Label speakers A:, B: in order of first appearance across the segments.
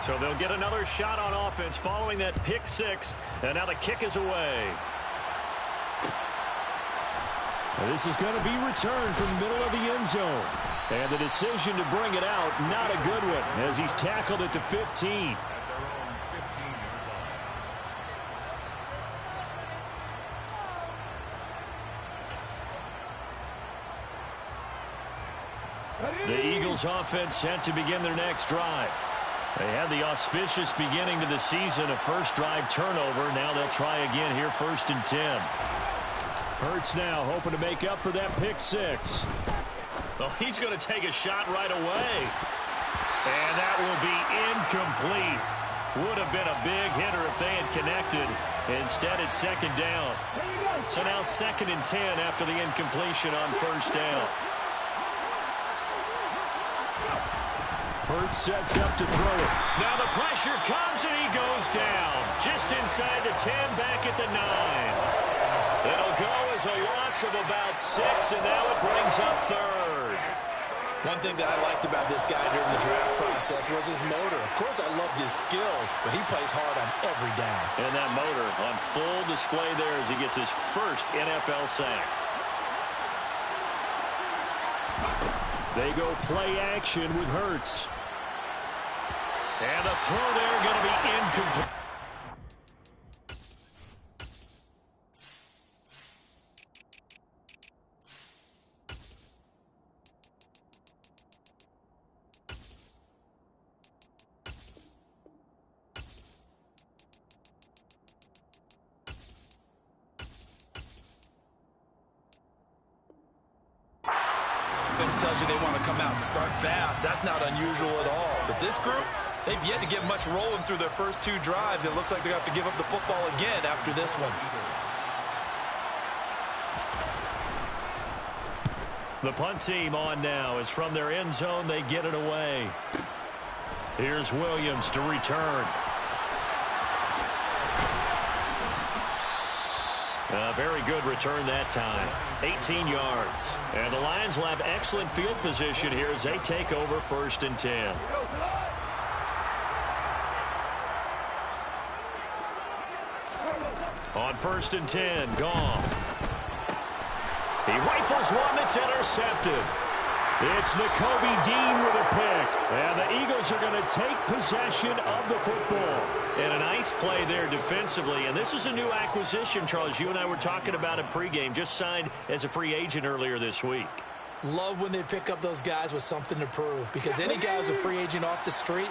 A: So they'll get another shot on offense following that pick six. And now the kick is away.
B: This is going to be returned from the middle of the end zone. And the decision to bring it out, not a good one, as he's tackled at the 15. The Eagles offense set to begin their next drive. They had the auspicious beginning to the season, a first drive turnover. Now they'll try again here, 1st and 10. Hurts now hoping to make up for that pick six.
A: Well, he's going to take a shot right away. And that will be incomplete. Would have been a big hitter if they had connected. Instead, it's 2nd down. So now 2nd and 10 after the incompletion on 1st down.
B: Hurts sets up to throw it.
A: Now the pressure comes and he goes down. Just inside the 10, back at the 9. It'll go as a loss of about 6, and now it brings up 3rd.
C: One thing that I liked about this guy during the draft process was his motor. Of course, I loved his skills, but he plays hard on every down.
A: And that motor on full display there as he gets his first NFL sack.
B: They go play action with Hurts.
A: And the throw there going to be incomplete.
C: Defense tells you they want to come out and start fast. That's not unusual at all. But this group, they've yet to get much rolling through their first 2 drives. It looks like they're going to have to give up the football again after this one.
A: The punt team on now is from their end zone. They get it away. Here's Williams to return. A very good return that time. 18 yards. And the Lions will have excellent field position here as they take over 1st and 10. On 1st and 10, Goff. He rifles one that's intercepted. It's Nakobe Dean with a pick. And the Eagles are going to take possession of the football. And a nice play there defensively. And this is a new acquisition, Charles. You and I were talking about it pregame. Just signed as a free agent earlier this week.
C: Love when they pick up those guys with something to prove. Because any guy who's a free agent off the street,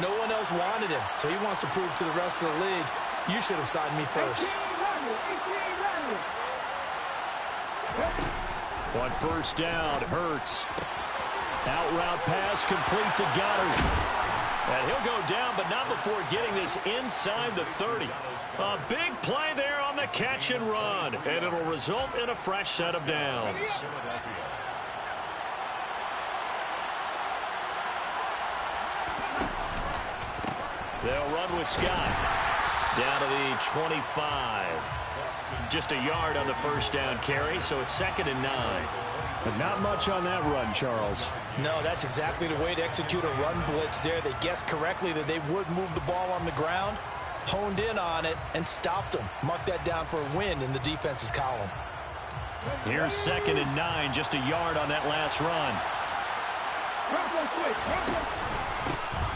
C: no one else wanted him. So he wants to prove to the rest of the league, you should have signed me first.
B: On 1st down, Hurts. Out route pass complete to Goddard.
A: And he'll go down, but not before getting this inside the 30. A big play there on the catch and run. And it'll result in a fresh set of downs. They'll run with Scott. Down to the 25. Just a yard on the 1st down carry, so it's 2nd and 9.
B: But not much on that run, Charles.
C: No, that's exactly the way to execute a run blitz there. They guessed correctly that they would move the ball on the ground, honed in on it, and stopped them. Mark that down for a win in the defense's column.
A: Here's 2nd and 9, just a yard on that last run.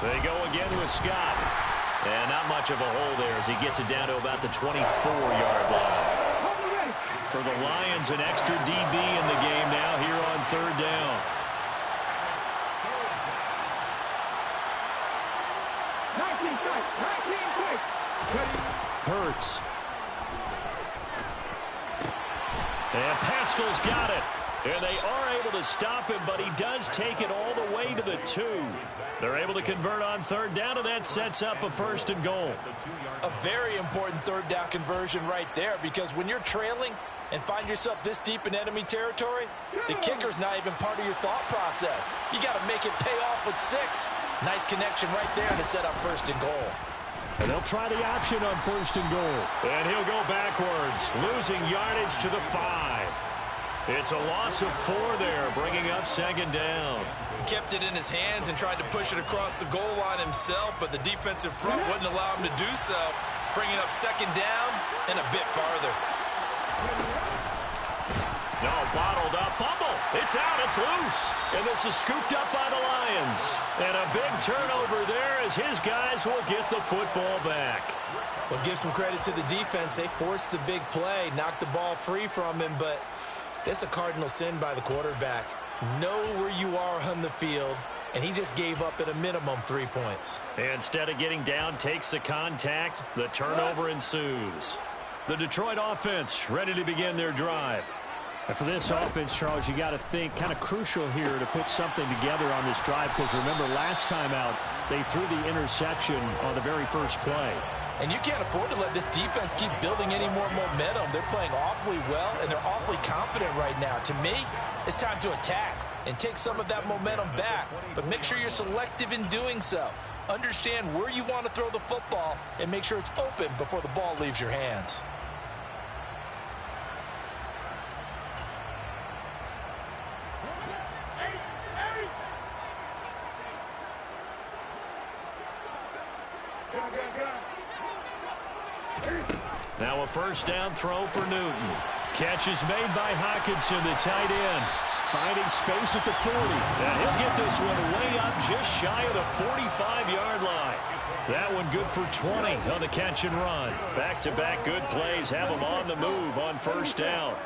A: They go again with Scott. And not much of a hole there as he gets it down to about the 24-yard line. For the Lions, an extra DB in the game now here on 3rd down.
B: Hurts.
A: And Pascal's got it. And they are able to stop him, but he does take it all the way to the 2. They're able to convert on 3rd down, and that sets up a 1st and goal.
C: A very important 3rd down conversion right there, because when you're trailing and find yourself this deep in enemy territory, the kicker's not even part of your thought process. You got to make it pay off with 6. Nice connection right there to set up 1st and goal.
B: And they'll try the option on 1st and goal.
A: And he'll go backwards, losing yardage to the 5.
B: It's a loss of 4 there, bringing up second down.
C: He kept it in his hands and tried to push it across the goal line himself, but the defensive front wouldn't allow him to do so, bringing up second down and a bit farther.
B: No, bottled up, fumble. It's out, it's loose. And this is scooped up by the Lions. And a big turnover there as his guys will get the football back.
C: Well, give some credit to the defense. They forced the big play, knocked the ball free from him, but that's a cardinal sin by the quarterback. Know where you are on the field, and he just gave up at a minimum 3 points.
B: Instead of getting down, takes the contact. The turnover ensues. The Detroit offense ready to begin their drive.
A: And for this offense, Charles, you got to think kind of crucial here to put something together on this drive, because remember last time out, they threw the interception on the very first play.
C: And you can't afford to let this defense keep building any more momentum. They're playing awfully well, and they're awfully confident right now. To me, it's time to attack and take some of that momentum back. But make sure you're selective in doing so. Understand where you want to throw the football and make sure it's open before the ball leaves your hands.
B: Now a first down throw for Newton. Catch is made by Hockenson, the tight end. Finding space at the 40. And he'll get this one way up just shy of the 45-yard line. That one good for 20 on the catch and run. Back-to-back good plays have him on the move on first down.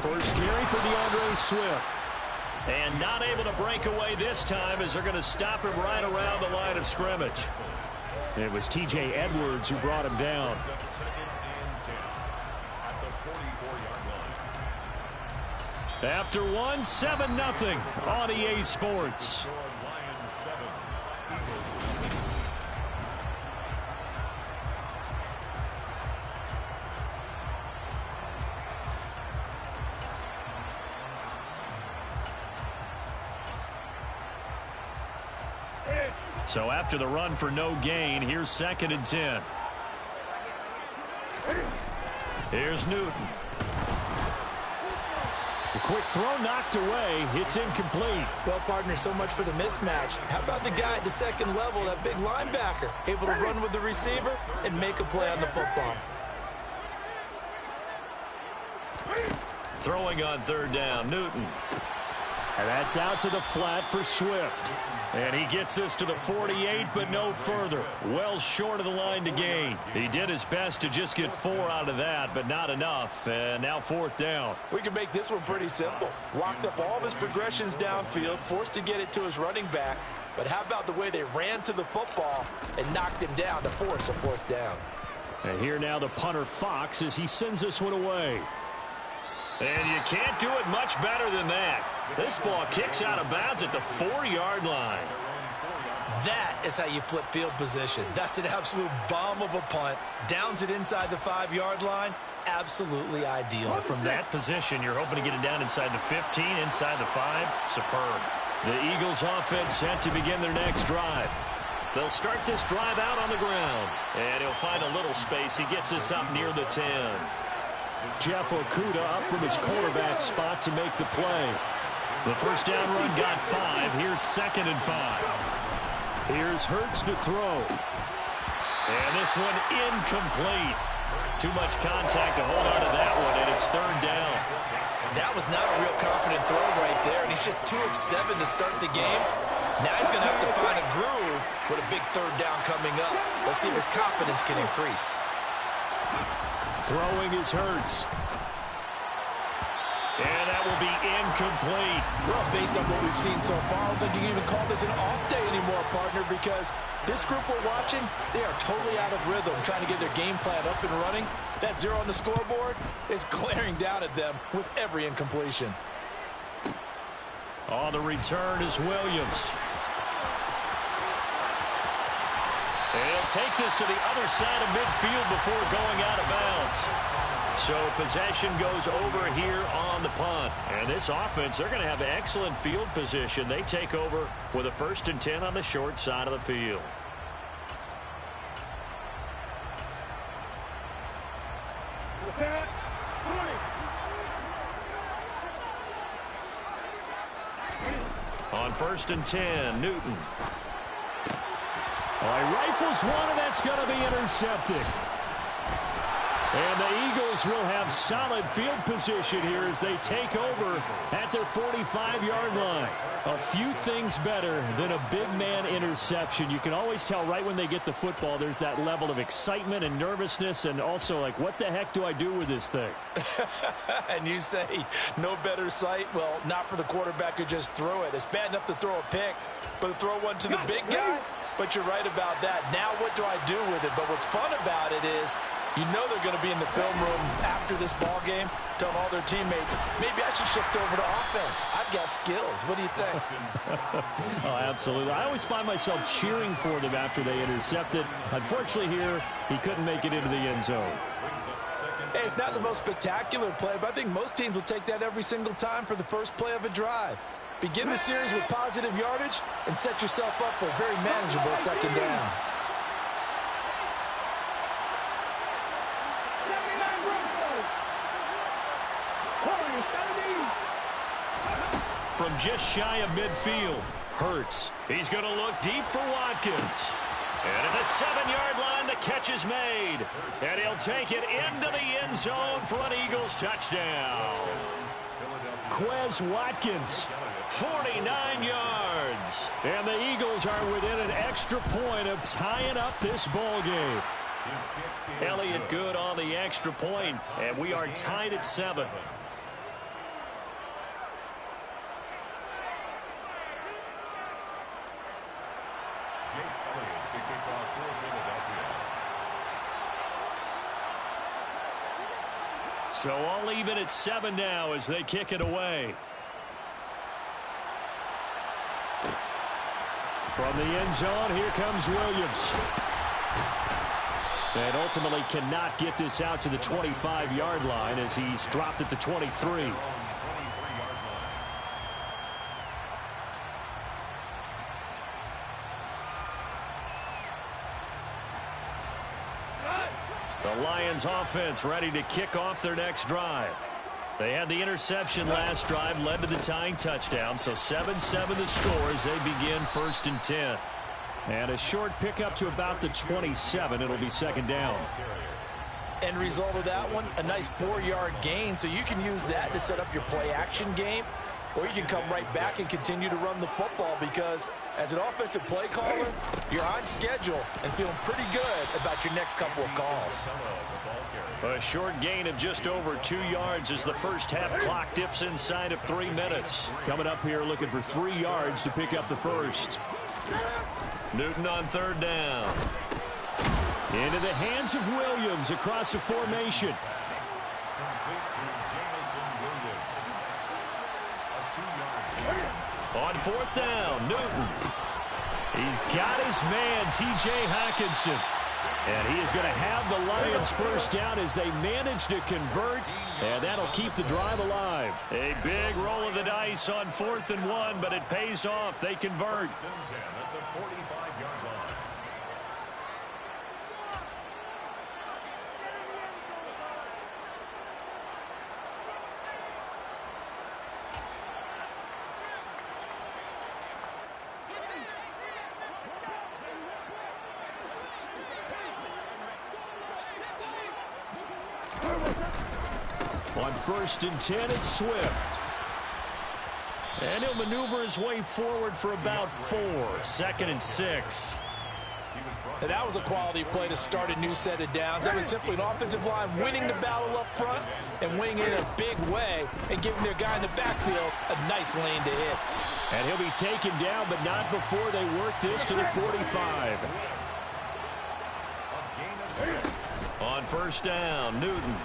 A: First carry for DeAndre Swift.
B: And not able to break away this time as they're going to stop him right around the line of scrimmage.
A: It was T.J. Edwards who brought him down.
B: After 7-0 on EA Sports. So after the run for no gain, here's 2nd and 10. Here's Newton.
A: A quick throw knocked away. It's incomplete.
C: Well, partner, so much for the mismatch. How about the guy at the second level, that big linebacker, able to run with the receiver and make a play on the football?
B: Throwing on 3rd down, Newton.
A: And that's out to the flat for Swift.
B: And he gets this to the 48, but no further. Well short of the line to gain. He did his best to just get 4 out of that, but not enough. And now 4th down.
C: We can make this one pretty simple. Locked up all of his progressions downfield, forced to get it to his running back. But how about the way they ran to the football and knocked him down to force a 4th down?
A: And here now the punter Fox as he sends this one away.
B: And you can't do it much better than that. This ball kicks out of bounds at the 4-yard line.
C: That is how you flip field position. That's an absolute bomb of a punt. Downs it inside the 5-yard line. Absolutely ideal.
B: Well, from that position, you're hoping to get it down inside the 15, inside the 5. Superb. The Eagles offense set to begin their next drive. They'll start this drive out on the ground. And he'll find a little space. He gets us up near the 10.
A: Jeff Okudah up from his quarterback spot to make the play.
B: The first down run got 5. Here's 2nd and 5.
A: Here's Hurts to throw.
B: And this one incomplete. Too much contact to hold on to that one, and it's 3rd down.
C: That was not a real confident throw right there, and he's just 2 of 7 to start the game. Now he's going to have to find a groove with a big 3rd down coming up. Let's see if his confidence can increase.
A: Throwing is Hurts.
B: And that will be incomplete.
C: Well, based on what we've seen so far, I don't think you can even call this an off day anymore, partner, because this group we're watching, they are totally out of rhythm, trying to get their game plan up and running. That 0 on the scoreboard is glaring down at them with every incompletion.
B: On the return is Williams. And he'll take this to the other side of midfield before going out of bounds. So possession goes over here on the punt. And this offense, they're going to have excellent field position. They take over with a 1st and 10 on the short side of the field. On 1st and 10, Newton.
A: He rifles one, and that's going to be intercepted. And the Eagles will have solid field position here as they take over at their 45-yard line. A few things better than a big man interception. You can always tell right when they get the football, there's that level of excitement and nervousness, and also like, what the heck do I do with this thing?
C: And you say no better sight? Well, not for the quarterback who just threw it. It's bad enough to throw a pick, but to throw one to the big guy? But you're right about that. Now what do I do with it? But what's fun about it is, you know they're going to be in the film room after this ball game, telling all their teammates, maybe I should shift over to offense. I've got skills. What do you think?
A: Oh, absolutely. I always find myself cheering for them after they intercepted. Unfortunately here, he couldn't make it into the end zone.
C: Hey, it's not the most spectacular play, but I think most teams will take that every single time for the first play of a drive. Begin the series with positive yardage and set yourself up for a very manageable second down.
B: From just shy of midfield, Hurts. He's going to look deep for Watkins. And at the 7-yard line, the catch is made. And he'll take it into the end zone for an Eagles touchdown.
A: Quez Watkins.
B: 49 yards.
A: And the Eagles are within an extra point of tying up this ball game.
B: Elliott good on the extra point, and we are tied at 7. So all even at 7 now as they kick it away.
A: From the end zone, here comes Williams. And ultimately cannot get this out to the 25-yard line as he's dropped at the 23.
B: The Lions offense ready to kick off their next drive. They had the interception last drive, led to the tying touchdown, so 7-7 the score as they begin 1st and 10.
A: And a short pickup to about the 27. It'll be second down.
C: End result of that one, a nice 4-yard gain, so you can use that to set up your play-action game, or you can come right back and continue to run the football because as an offensive play caller, you're on schedule and feeling pretty good about your next couple of calls.
B: A short gain of just over 2 yards as the first half clock dips inside of 3 minutes.
A: Coming up here looking for 3 yards to pick up the first.
B: Newton on 3rd down.
A: Into the hands of Williams across the formation.
B: On 4th down, Newton. He's got his man, T.J. Hockenson.
A: And he is going to have the Lions first down as they manage to convert. And that'll keep the drive alive.
B: A big roll of the dice on 4th and 1, but it pays off. They convert.
A: On 1st and 10, it's Swift.
B: And he'll maneuver his way forward for about 4. 2nd and 6.
C: And that was a quality play to start a new set of downs. That was simply an offensive line winning the battle up front and winning it in a big way and giving their guy in the backfield a nice lane to hit.
A: And he'll be taken down, but not before they work this to the 45.
B: On 1st down, Newton.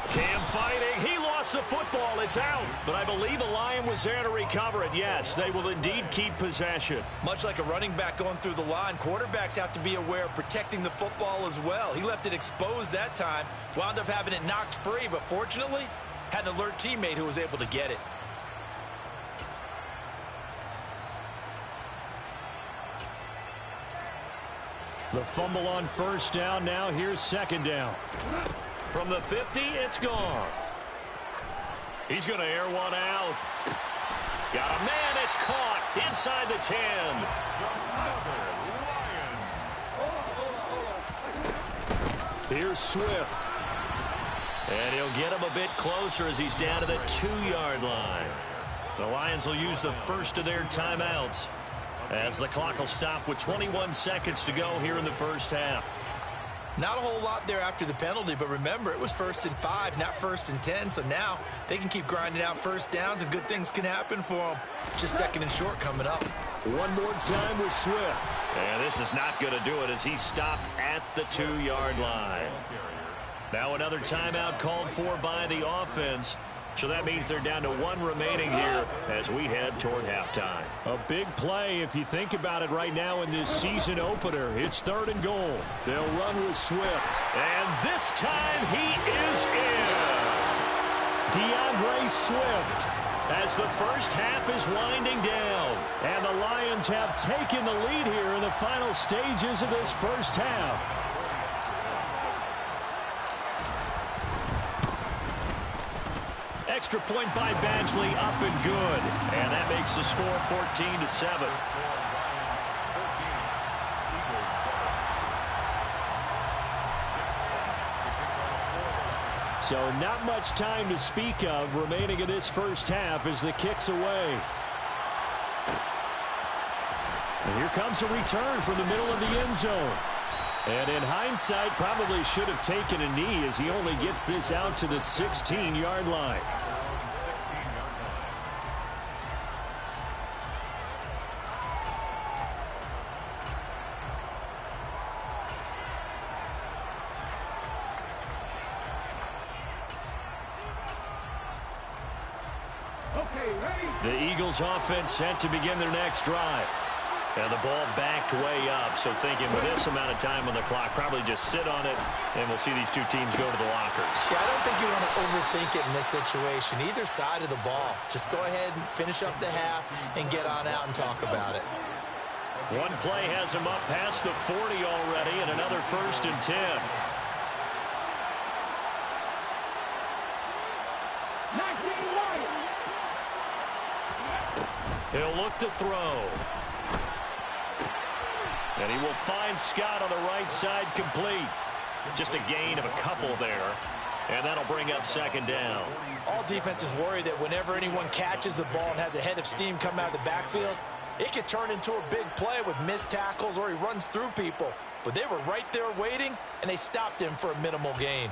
B: Cam fighting. He lost the football. It's out. But I believe the Lion was there to recover it. Yes, they will indeed keep possession.
C: Much like a running back going through the line, quarterbacks have to be aware of protecting the football as well. He left it exposed that time, wound up having it knocked free, but fortunately, had an alert teammate who was able to get it.
A: The fumble on 1st down. Now here's 2nd down.
B: From the 50, it's Goff. He's going to air one out. Got a man. It's caught inside the 10.
A: Here's Swift.
B: And he'll get him a bit closer as he's down to the 2-yard line. The Lions will use the first of their timeouts as the clock will stop with 21 seconds to go here in the first half.
C: Not a whole lot there after the penalty, but remember, it was 1st and 5, not 1st and 10, so now they can keep grinding out first downs and good things can happen for them. Just 2nd and short coming up.
A: One more time with Swift.
B: And this is not going to do it as he's stopped at the 2-yard line. Now another timeout called for by the offense. So that means they're down to 1 remaining here as we head toward halftime.
A: A big play if you think about it right now in this season opener. It's 3rd and goal. They'll run with Swift.
B: And this time he is in.
A: DeAndre Swift
B: As the first half is winding down.
A: And the Lions have taken the lead here in the final stages of this first half.
B: Extra point by Badgley, up and good. And that makes the score 14-7.
A: So not much time to speak of remaining in this first half as the kick's away. And here comes a return from the middle of the end zone. And in hindsight, probably should have taken a knee as he only gets this out to the 16-yard line.
B: The Eagles offense set to begin their next drive. And the ball backed way up, so thinking with this amount of time on the clock, probably just sit on it, and we'll see these two teams go to the lockers.
C: Yeah, I don't think you want to overthink it in this situation. Either side of the ball. Just go ahead and finish up the half and get on out and talk about it.
B: One play has him up past the 40 already, and another 1st and 10. He'll look to throw. And he will find Scott on the right side complete. Just a gain of a couple there. And that'll bring up 2nd down.
C: All defenses worry that whenever anyone catches the ball and has a head of steam come out of the backfield, it could turn into a big play with missed tackles or he runs through people. But they were right there waiting, and they stopped him for a minimal gain.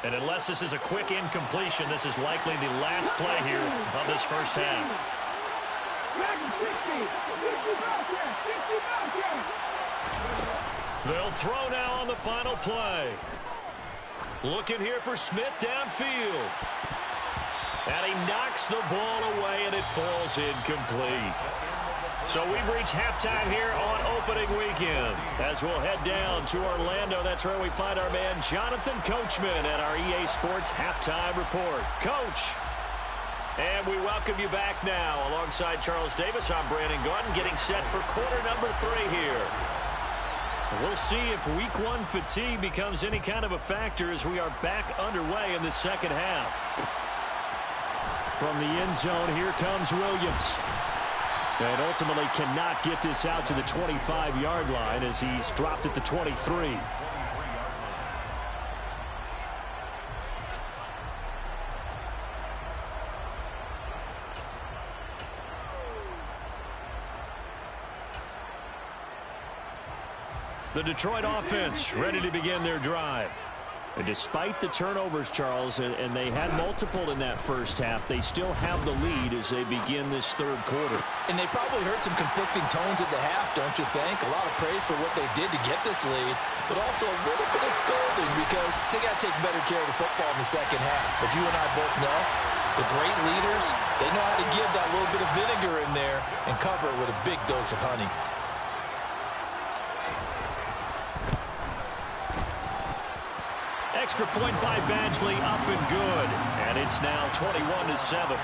B: And unless this is a quick incompletion, this is likely the last play here of this first half. They'll throw now on the final play. Looking here for Smith downfield. And he knocks the ball away, and it falls incomplete. So we've reached halftime here on opening weekend. As we'll head down to Orlando, that's where we find our man Jonathan Coachman at our EA Sports Halftime Report. Coach. And we welcome you back now. Alongside Charles Davis, I'm Brandon Gaudin, getting set for quarter number 3 here. We'll see if week 1 fatigue becomes any kind of a factor as we are back underway in the second half.
A: From the end zone, here comes Williams. And ultimately cannot get this out to the 25-yard line as he's dropped at the 23.
B: The Detroit offense ready to begin their drive.
A: And despite the turnovers, Charles, and they had multiple in that first half, they still have the lead as they begin this third quarter.
C: And they probably heard some conflicting tones at the half, don't you think? A lot of praise for what they did to get this lead, but also a little bit of scolding because they got to take better care of the football in the second half. But you and I both know the great leaders, they know how to give that little bit of vinegar in there and cover it with a big dose of honey.
B: Extra point by Badgley, up and good. And it's now 21-7.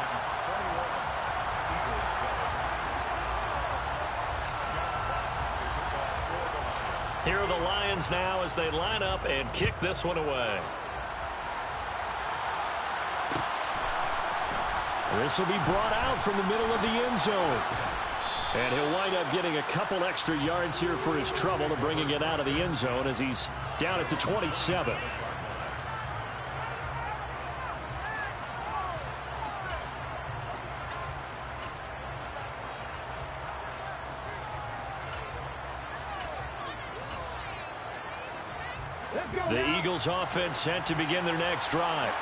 B: Here are the Lions now as they line up and kick this one away.
A: This will be brought out from the middle of the end zone. And he'll wind up getting a couple extra yards here for his trouble to bringing it out of the end zone as he's down at the 27. The Eagles offense set to begin their next drive.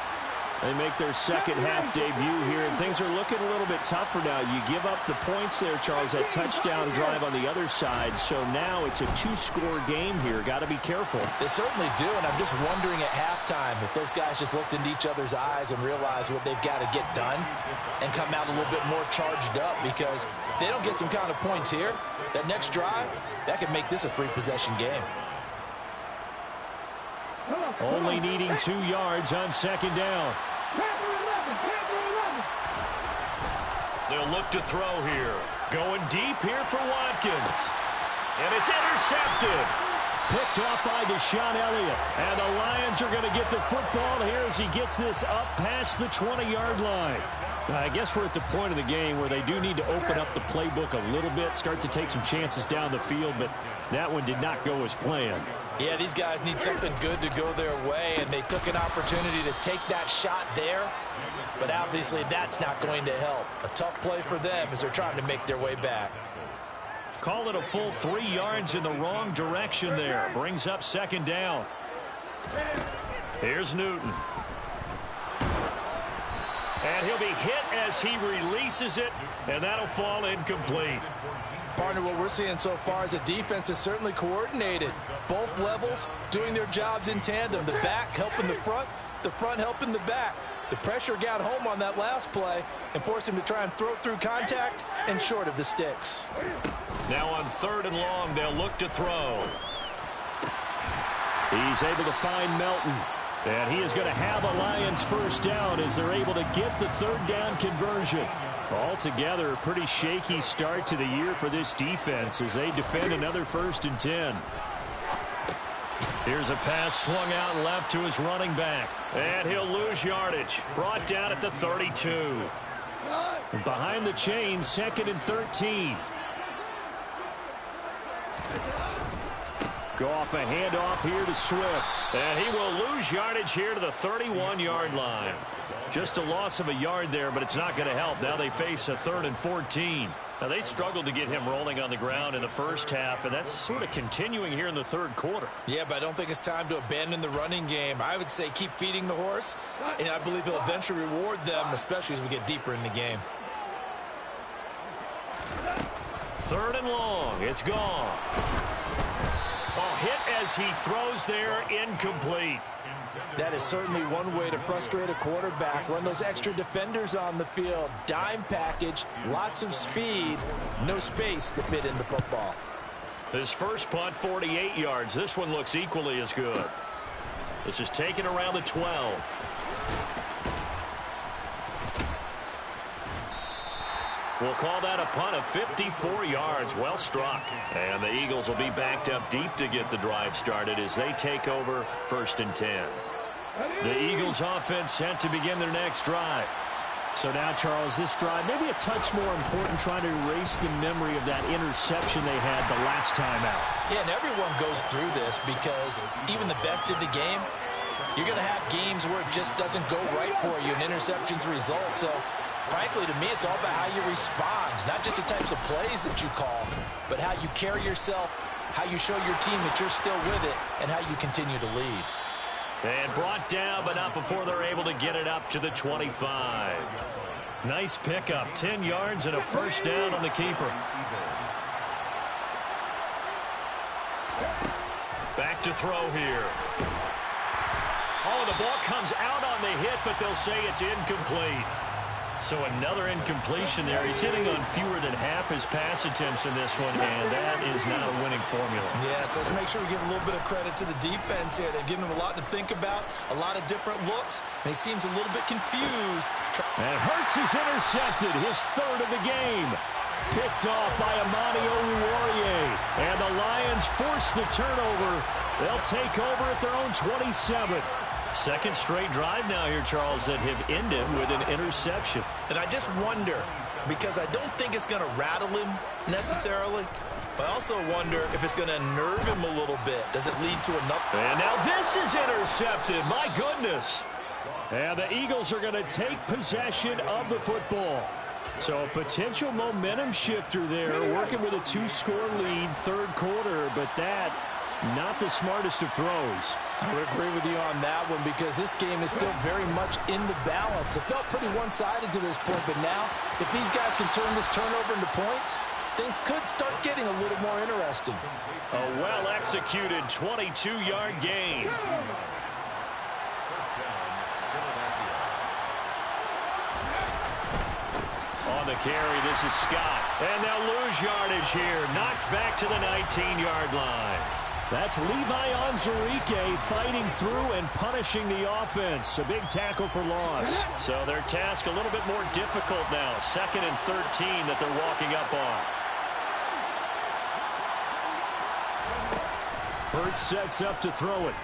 A: They make their second half debut here, and things are looking a little bit tougher now. You give up the points there, Charles, that touchdown drive on the other side. So now it's a two-score game here. Got to be careful.
C: They certainly do, and I'm just wondering at halftime if those guys just looked into each other's eyes and realized what they've got to get done and come out a little bit more charged up, because if they don't get some kind of points here, that next drive, that could make this a three-possession game.
A: Only needing 2 yards on second down. They'll look to throw here. Going deep here for Watkins. And it's intercepted. Picked off by Deshaun Elliott. And the Lions are going to get the football here as he gets this up past the 20-yard line. I guess we're at the point of the game where they do need to open up the playbook a little bit, start to take some chances down the field, but that one did not go as planned.
C: Yeah, these guys need something good to go their way, and they took an opportunity to take that shot there, but obviously that's not going to help. A tough play for them as they're trying to make their way back.
A: Call it a full 3 yards in the wrong direction there. Brings up second down. Here's Newton. And he'll be hit as he releases it, and that'll fall incomplete.
C: Partner, what we're seeing so far is a defense that's certainly coordinated. Both levels doing their jobs in tandem. The back helping the front helping the back. The pressure got home on that last play and forced him to try and throw through contact and short of the sticks.
A: Now on 3rd and long, they'll look to throw. He's able to find Melton. And he is going to have a Lions first down as they're able to get the 3rd down conversion. Altogether, a pretty shaky start to the year for this defense as they defend another 1st and 10. Here's a pass swung out left to his running back. And he'll lose yardage. Brought down at the 32. Behind the chain, 2nd and 13. Goff, a handoff here to Swift. And he will lose yardage here to the 31-yard line. Just a loss of a yard there, but it's not going to help. Now they face a 3rd and 14. Now they struggled to get him rolling on the ground in the first half, and that's sort of continuing here in the 3rd quarter.
C: Yeah, but I don't think it's time to abandon the running game. I would say keep feeding the horse, and I believe he'll eventually reward them, especially as we get deeper in the game.
A: 3rd and long. It's Goff. Hit as he throws there, incomplete.
C: That is certainly one way to frustrate a quarterback. Run those extra defenders on the field. Dime package, lots of speed, no space to fit in the football.
A: His first punt, 48 yards. This one looks equally as good. This is taken around the 12. We'll call that a punt of 54 yards. Well struck. And the Eagles will be backed up deep to get the drive started as they take over 1st and 10. The Eagles offense set to begin their next drive. So now, Charles, this drive maybe a touch more important, trying to erase the memory of that interception they had the last time out.
C: Yeah, and everyone goes through this because even the best in the game, you're going to have games where it just doesn't go right for you, and interceptions result. So frankly, to me, it's all about how you respond, not just the types of plays that you call, but how you carry yourself, how you show your team that you're still with it, and how you continue to lead.
A: And brought down, but not before they're able to get it up to the 25. Nice pickup, 10 yards and a first down on the keeper. Back to throw here. Oh, the ball comes out on the hit, but they'll say it's incomplete. So another incompletion there. He's hitting on fewer than half his pass attempts in this one, and that is not a winning formula.
C: Yes, let's make sure we give a little bit of credit to the defense here. They've given him a lot to think about, a lot of different looks, and he seems a little bit confused.
A: And Hurts is intercepted, his 3rd of the game. Picked off by Amani Oruwariye. And the Lions force the turnover. They'll take over at their own 27.
B: Second straight drive now here, Charles, that have ended with an interception.
C: And I just wonder, because I don't think it's going to rattle him necessarily, but I also wonder if it's going to nerve him a little bit. Does it lead to another?
B: And now this is intercepted. My goodness.
A: And the Eagles are going to take possession of the football. So a potential momentum shifter there, working with a 2-score lead, third quarter, but that not the smartest of throws.
C: I would agree with you on that one because this game is still very much in the balance. It felt pretty one-sided to this point, but now if these guys can turn this turnover into points, things could start getting a little more interesting.
B: A well-executed 22-yard gain. On the carry, this is Scott. And they'll lose yardage here. Knocked back to the 19-yard line.
A: That's Levi Onwuzurike fighting through and punishing the offense. A big tackle for loss.
B: So their task a little bit more difficult now. 2nd and 13 that they're walking up on.
A: Hurts sets up to throw it.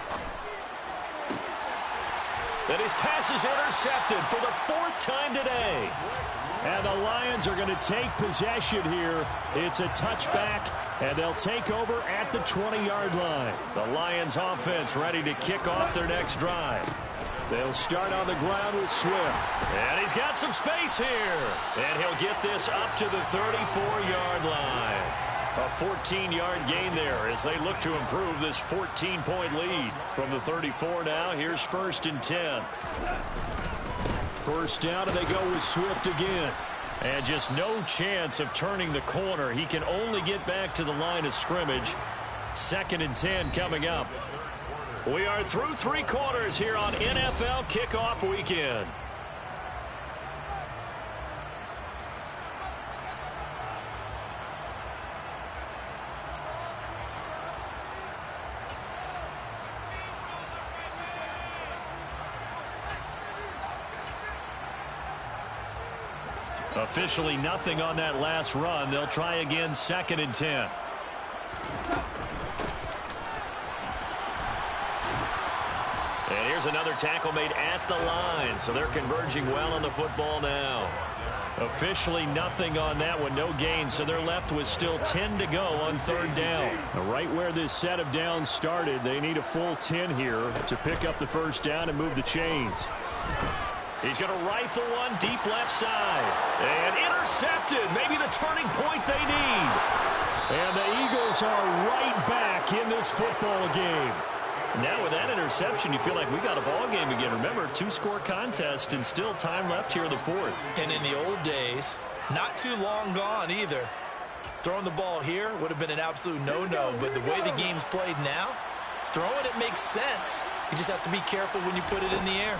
B: And his pass is intercepted for the 4th time today.
A: And the Lions are going to take possession here. It's a touchback, and they'll take over at the 20-yard line.
B: The Lions offense ready to kick off their next drive.
A: They'll start on the ground with Swift.
B: And he's got some space here. And he'll get this up to the 34-yard line. A 14-yard gain there as they look to improve this 14-point lead. From the 34 now, here's 1st and 10.
A: First down, and they go with Swift again.
B: And just no chance of turning the corner. He can only get back to the line of scrimmage. 2nd and 10 coming up. We are through 3 quarters here on NFL Kickoff Weekend. Officially nothing on that last run. They'll try again, 2nd and 10. And here's another tackle made at the line. So they're converging well on the football now. Officially nothing on that one. No gain. So they're left with still 10 to go on 3rd down.
A: Right where this set of downs started, they need a full 10 here to pick up the first down and move the chains.
B: He's going to rifle one deep left side. And intercepted. Maybe the turning point they need.
A: And the Eagles are right back in this football game.
B: Now with that interception, you feel like we got a ball game again. Remember, 2-score contest and still time left here in the 4th.
C: And in the old days, not too long gone either. Throwing the ball here would have been an absolute no-no. But the way the game's played now, throwing it makes sense. You just have to be careful when you put it in the air.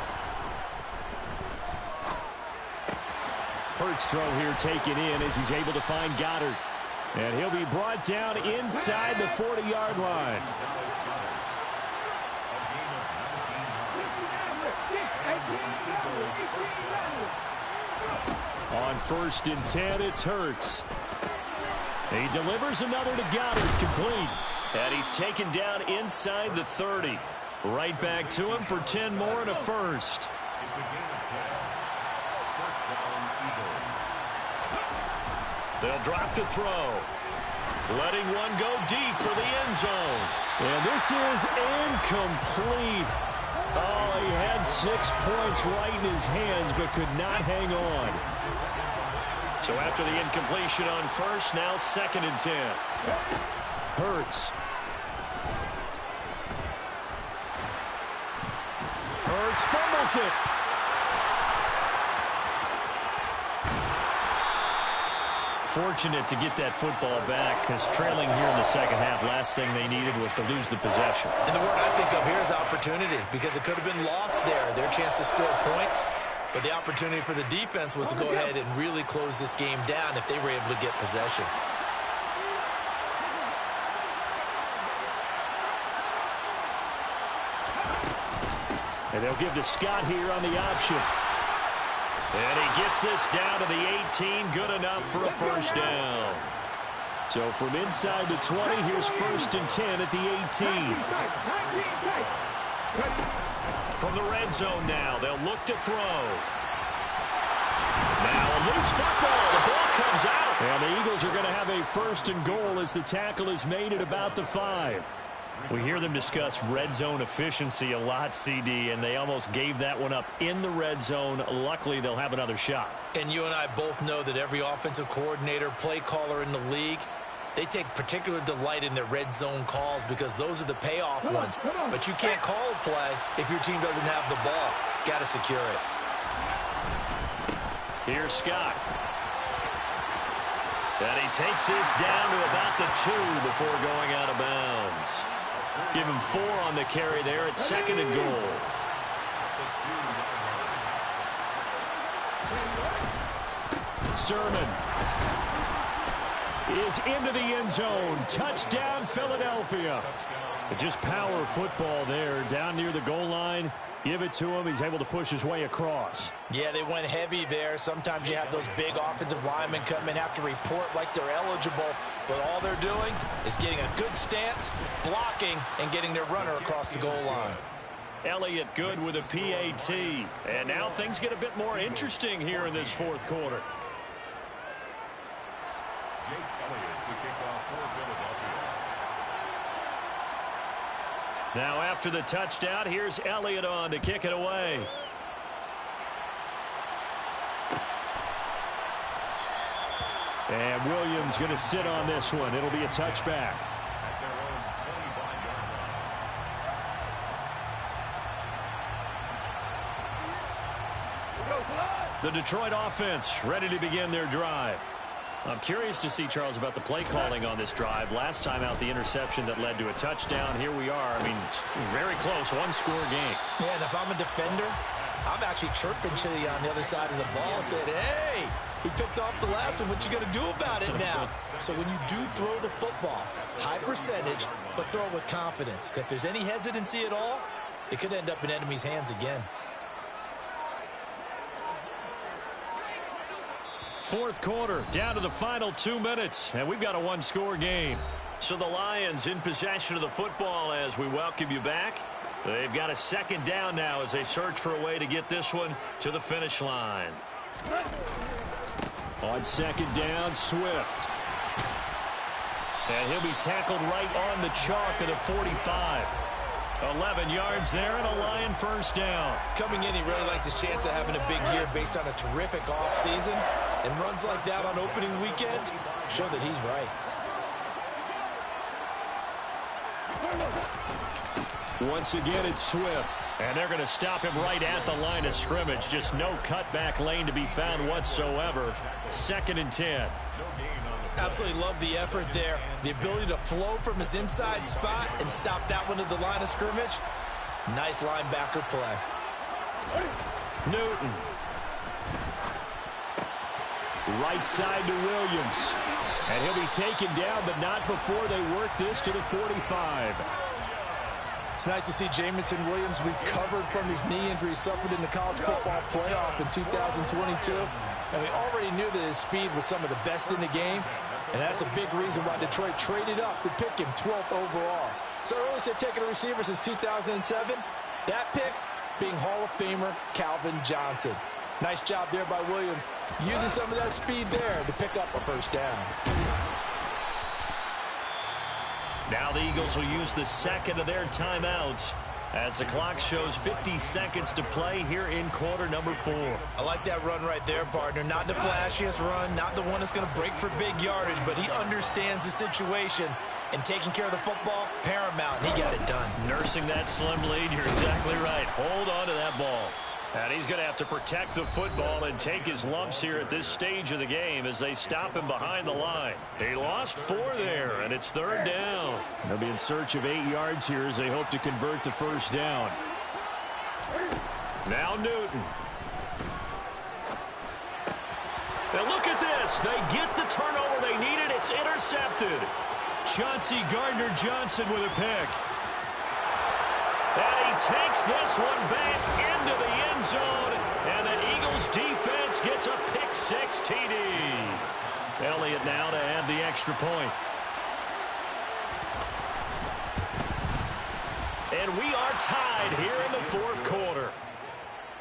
A: Hurts throw here taken in as he's able to find Goddard. And he'll be brought down inside the 40-yard line. On 1st and 10, it's Hurts. He delivers another to Goddard, complete.
B: And he's taken down inside the 30. Right back to him for 10 more and a first. They'll drop to throw. Letting one go deep for the end zone.
A: And this is incomplete. Oh, he had 6 points right in his hands, but could not hang on.
B: So after the incompletion on first, now 2nd and 10.
A: Hurts. Hurts fumbles it.
B: Fortunate to get that football back because trailing here in the second half, last thing they needed was to lose the possession.
C: And the word I think of here is opportunity because it could have been lost there. Their chance to score points, but the opportunity for the defense was to go ahead and really close this game down if they were able to get possession.
A: And they'll give to Scott here on the option.
B: And he gets this down to the 18. Good enough for a first down.
A: So from inside the 20, here's 1st and 10 at the 18.
B: From the red zone now, they'll look to throw. Now a loose football. The ball comes out.
A: And the Eagles are going to have a 1st and goal as the tackle is made at about the 5.
B: We hear them discuss red zone efficiency a lot, CD, and they almost gave that one up in the red zone. Luckily, they'll have another shot.
C: And you and I both know that every offensive coordinator, play caller in the league, they take particular delight in their red zone calls because those are the payoff ones. But you can't call a play if your team doesn't have the ball. Got to secure it.
B: Here's Scott. And he takes this down to about the 2 before going out of bounds. Give him 4 on the carry there at 2nd and goal.
A: Sermon is into the end zone. Touchdown, Philadelphia. Just power football there down near the goal line. Give it to him. He's able to push his way across.
C: Yeah, they went heavy there. Sometimes you have those big offensive linemen come in, have to report like they're eligible. But all they're doing is getting a good stance, blocking, and getting their runner across the goal line.
B: Elliott good with a PAT. And now things get a bit more interesting here in this 4th quarter.
D: Jake Elliott to kick off for Philadelphia.
B: Now after the touchdown, here's Elliott on to kick it away.
A: And Williams going to sit on this one. It'll be a touchback.
D: At their own 25-yard line.
B: The Detroit offense ready to begin their drive. I'm curious to see, Charles, about the play calling on this drive. Last time out, the interception that led to a touchdown. Here we are. I mean, very close, 1-score game.
C: Yeah, and if I'm a defender, I'm actually chirping to you on the other side of the ball, saying, hey, we picked off the last one. What you going to do about it now? So when you do throw the football, high percentage, but throw it with confidence. Because if there's any hesitancy at all, it could end up in enemy's hands again.
B: 4th quarter, down to the final 2 minutes, and we've got a 1-score game. So the Lions in possession of the football as we welcome you back. They've got a 2nd down now as they search for a way to get this one to the finish line.
A: On 2nd down, Swift.
B: And he'll be tackled right on the chalk of the 45. 11 yards there and a Lion 1st down.
C: Coming in, he really liked his chance of having a big year based on a terrific offseason. And runs like that on opening weekend show that he's right.
A: Once again, it's Swift.
B: And they're going to stop him right at the line of scrimmage. Just no cutback lane to be found whatsoever. 2nd and 10.
C: Absolutely love the effort there. The ability to flow from his inside spot and stop that one at the line of scrimmage. Nice linebacker play.
B: Newton.
A: Right side to Williams. And he'll be taken down, but not before they work this to the 45.
C: It's nice to see Jamison Williams recovered from his knee injury suffered in the college football playoff in 2022. And we already knew that his speed was some of the best in the game. And that's a big reason why Detroit traded up to pick him 12th overall. So earliest they've taken a receiver since 2007. That pick being Hall of Famer Calvin Johnson. Nice job there by Williams, using some of that speed there to pick up a 1st down.
B: Now the Eagles will use the 2nd of their timeouts as the clock shows 50 seconds to play here in quarter number 4.
C: I like that run right there, partner. Not the flashiest run, not the one that's going to break for big yardage, but he understands the situation, and taking care of the football, paramount. He got it done.
B: Nursing that slim lead, you're exactly right. Hold on to that ball. And he's going to have to protect the football and take his lumps here at this stage of the game as they stop him behind the line. He lost 4 there, and it's 3rd down.
A: They'll be in search of 8 yards here as they hope to convert the 1st down.
B: Now Newton. Now look at this. They get the turnover they needed. It's intercepted. Chauncey Gardner-Johnson with a pick. And he takes this one back into the end zone. And the Eagles defense gets a pick-6 TD. Elliott now to add the extra point. And we are tied here in the fourth quarter.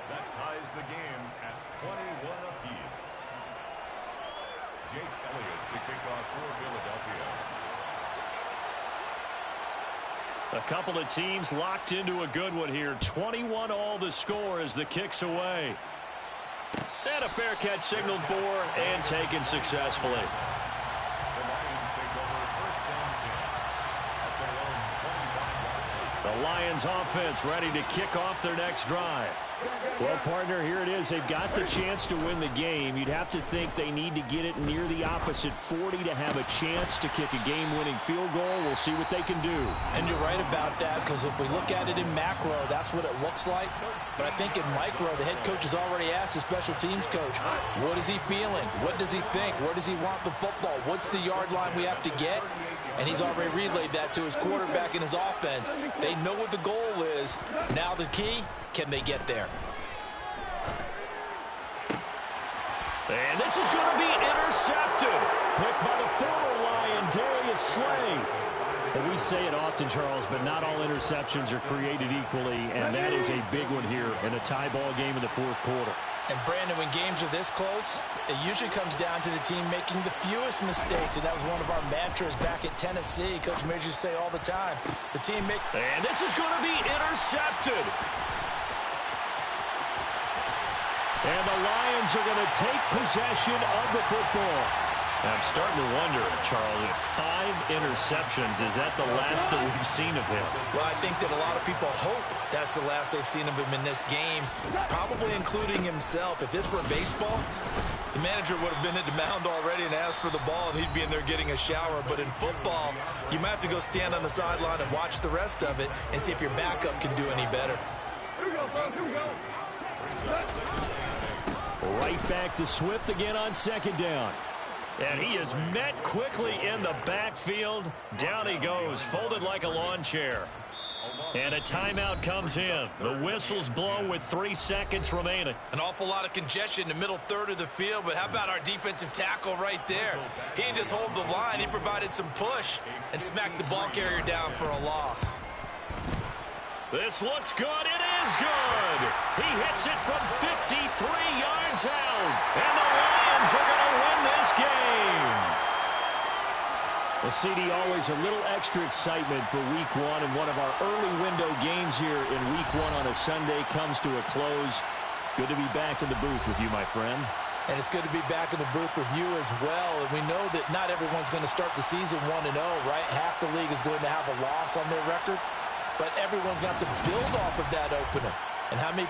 D: That ties the game at 21 apiece. Jake Elliott to kick off for Philadelphia.
B: A couple of teams locked into a good one here. 21 all the score as the kick's away. And a fair catch signaled for and taken successfully.
D: The Lions take over first and 10 at their own 25-yard line.
B: The Lions offense ready to kick off their next drive.
A: Well, partner, here it is. They've got the chance to win the game. You'd have to think they need to get it near the opposite 40 to have a chance to kick a game-winning field goal. We'll see what they can do.
C: And you're right about that, because if we look at it in macro, that's what it looks like. But I think in micro, the head coach has already asked the special teams coach, what is he feeling? What does he think? Where does he want the football? What's the yard line we have to get? And he's already relayed that to his quarterback and his offense. They know what the goal is. Now the key, can they get there?
B: And this is going to be intercepted.
A: Picked by the former Lion, Darius Slay. And we say it often, Charles, but not all interceptions are created equally, and that is a big one here in a tie ball game in the fourth quarter.
C: And Brandon, when games are this close, it usually comes down to the team making the fewest mistakes, and that was one of our mantras back at Tennessee. Coach Majors used to say all the time, the team make...
B: And this is going to be intercepted.
A: And the Lions are going to take possession of the football.
B: I'm starting to wonder, Charles, if 5 interceptions, is that the last that we've seen of him?
C: Well, I think that a lot of people hope that's the last they've seen of him in this game, probably including himself. If this were baseball, the manager would have been at the mound already and asked for the ball, and he'd be in there getting a shower. But in football, you might have to go stand on the sideline and watch the rest of it and see if your backup can do any better.
A: Right back to Swift again on second down.
B: And he is met quickly in the backfield. Down he goes, folded like a lawn chair. And a timeout comes in. The whistles blow with 3 seconds remaining.
C: An awful lot of congestion in the middle third of the field, but how about our defensive tackle right there? He didn't just hold the line, he provided some push and smacked the ball carrier down for a loss.
B: This looks good. It is good. He hits it from 53 yards out. And the Lions are going to win this game.
A: Well, CD, always a little extra excitement for week one, and one of our early window games here in week one on a Sunday comes to a close. Good to be back in the booth with you, my friend.
C: And it's good to be back in the booth with you as well. And we know that not everyone's going to start the season 1-0, right? Half the league is going to have a loss on their record. But everyone's got to build off of that opener. And how many